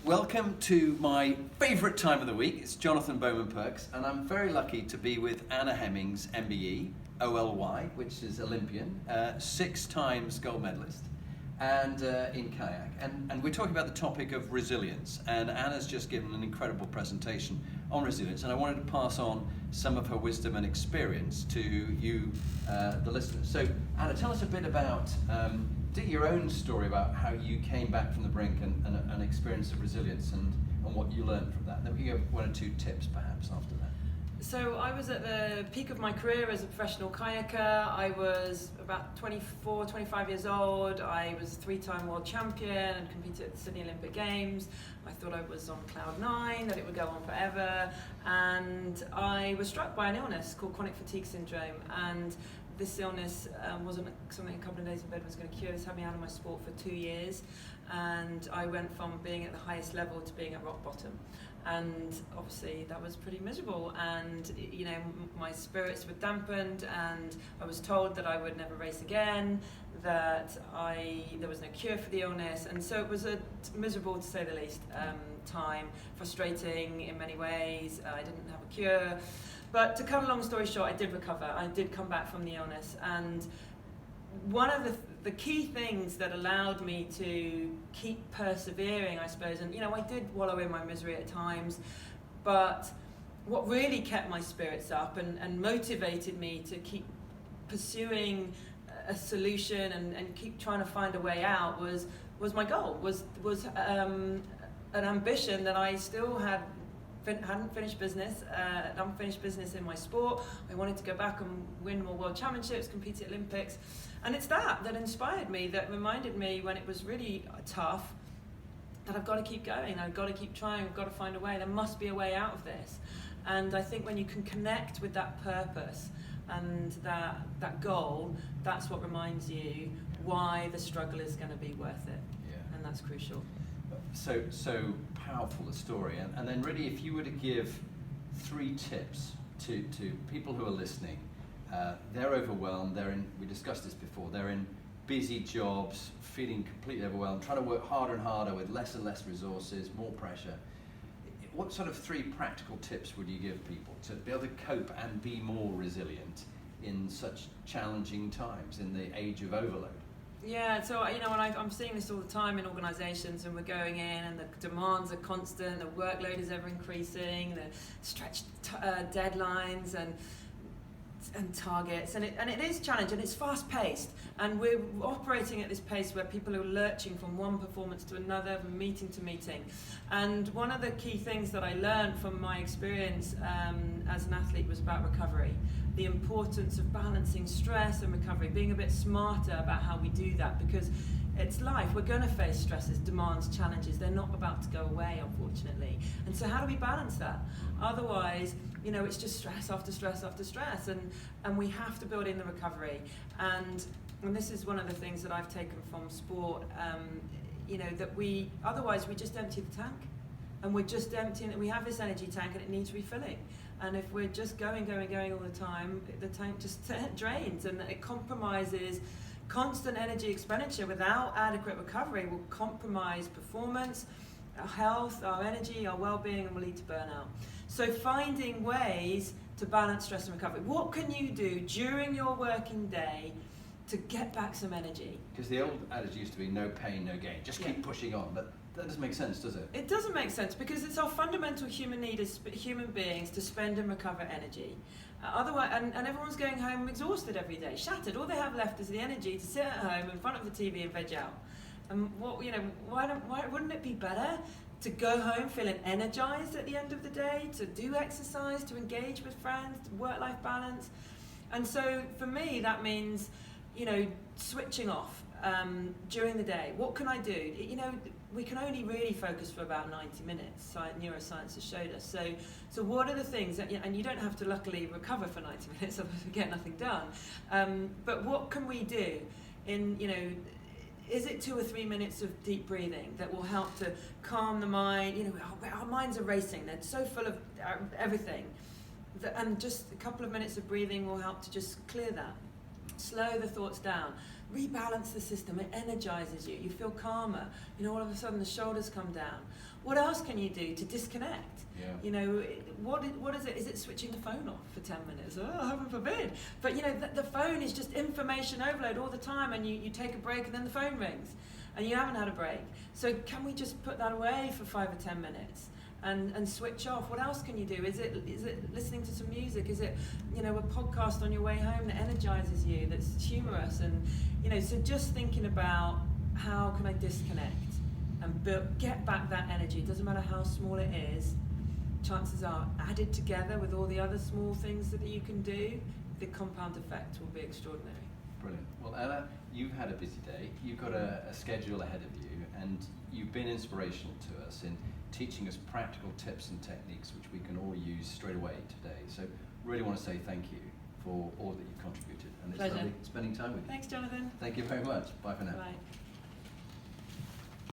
Welcome to my favourite time of the week. It's Jonathan Bowman-Perks, and I'm very lucky to be with Hemmings MBE, OLY, which is Olympian, 6 times gold medalist, and in kayak. And we're talking about the topic of resilience. And Anna's just given an incredible presentation on resilience, and I wanted to pass on some of her wisdom and experience to you, the listeners. So, Anna, tell us a bit about your own story about how you came back from the brink and an experience of resilience and what you learned from that. Then we can go 1 or 2 tips perhaps after that. So I was at the peak of my career as a professional kayaker. I was about 24, 25 years old. I was a 3-time world champion and competed at the Sydney Olympic Games. I thought I was on cloud 9, that it would go on forever. And I was struck by an illness called chronic fatigue syndrome. And this illness wasn't something a couple of days in bed was going to cure. This had me out of my sport for 2 years, and I went from being at the highest level to being at rock bottom. And obviously that was pretty miserable, and you know, my spirits were dampened, and I was told that I would never race again, that there was no cure for the illness, and so it was a miserable, to say the least, time, frustrating in many ways. I didn't have a cure. But to cut a long story short, I did recover. I did come back from the illness, and one of the key things that allowed me to keep persevering, I suppose, and you know, I did wallow in my misery at times, but what really kept my spirits up and motivated me to keep pursuing a solution and keep trying to find a way out was my goal, was an ambition that I still hadn't finished business, unfinished business in my sport. I wanted to go back and win more world championships, compete at Olympics, and it's that inspired me, that reminded me when it was really tough, that I've got to keep going, I've got to keep trying, I've got to find a way, there must be a way out of this. And I think when you can connect with that purpose and that goal, that's what reminds you why the struggle is going to be worth it. Yeah. And that's crucial. So powerful, the story, and then really, if you were to give 3 tips to people who are listening, they're overwhelmed, we discussed this before, they're in busy jobs, feeling completely overwhelmed, trying to work harder and harder with less and less resources, more pressure. What sort of 3 practical tips would you give people to be able to cope and be more resilient in such challenging times, in the age of overload? Yeah, so you know, I'm seeing this all the time in organisations, and we're going in, and the demands are constant, the workload is ever increasing, the stretched deadlines and targets, and it is challenging, and it's fast paced, and we're operating at this pace where people are lurching from one performance to another, from meeting to meeting. And one of the key things that I learned from my experience as an athlete was about recovery, the importance of balancing stress and recovery, being a bit smarter about how we do that, because it's life. We're going to face stresses, demands, challenges. They're not about to go away, unfortunately. And so how do we balance that? Otherwise, you know, it's just stress after stress after stress, and we have to build in the recovery. And this is one of the things that I've taken from sport, you know, that otherwise we just empty the tank, and we're just emptying it. We have this energy tank and it needs refilling. And if we're just going all the time, the tank just drains, and it compromises. Constant energy expenditure without adequate recovery will compromise performance, our health, our energy, our well-being, and will lead to burnout. So finding ways to balance stress and recovery. What can you do during your working day to get back some energy? Because the old adage used to be no pain, no gain. Just keep pushing on, but that doesn't make sense, does it? It doesn't make sense, because it's our fundamental human need as human beings to spend and recover energy. Otherwise, and everyone's going home exhausted every day, shattered. All they have left is the energy to sit at home in front of the TV and veg out. And why wouldn't it be better to go home feeling energized at the end of the day, to do exercise, to engage with friends, to work-life balance? And so for me, that means, you know, switching off during the day. What can I do? You know, we can only really focus for about 90 minutes. Neuroscience has showed us. So what are the things that, and you don't have to luckily recover for 90 minutes, otherwise we get nothing done. But what can we do in, you know, is it 2 or 3 minutes of deep breathing that will help to calm the mind? You know, our minds are racing. They're so full of everything. And just a couple of minutes of breathing will help to just clear that. Slow the thoughts down. rebalance the system. It energizes you. You feel calmer. You know, all of a sudden the shoulders come down. What else can you do to disconnect? Yeah. You know, what is it? Is it switching the phone off for 10 minutes? Oh, heaven forbid. But you know, the phone is just information overload all the time, and you take a break and then the phone rings and you haven't had a break. So can we just put that away for 5 or 10 minutes? And switch off. What else can you do? Is it listening to some music? Is it, you know, a podcast on your way home that energizes you, that's humorous? And, you know, so just thinking about how can I disconnect and get back that energy. It doesn't matter how small it is. Chances are, added together with all the other small things that you can do, the compound effect will be extraordinary. Brilliant. Well, Anna, you've had a busy day. You've got a schedule ahead of you, and you've been inspirational to us in teaching us practical tips and techniques which we can all use straight away today. So really want to say thank you for all that you've contributed. And it's Pleasure. lovely spending time with you. Thanks, Jonathan. Thank you very much. Bye for now. Bye.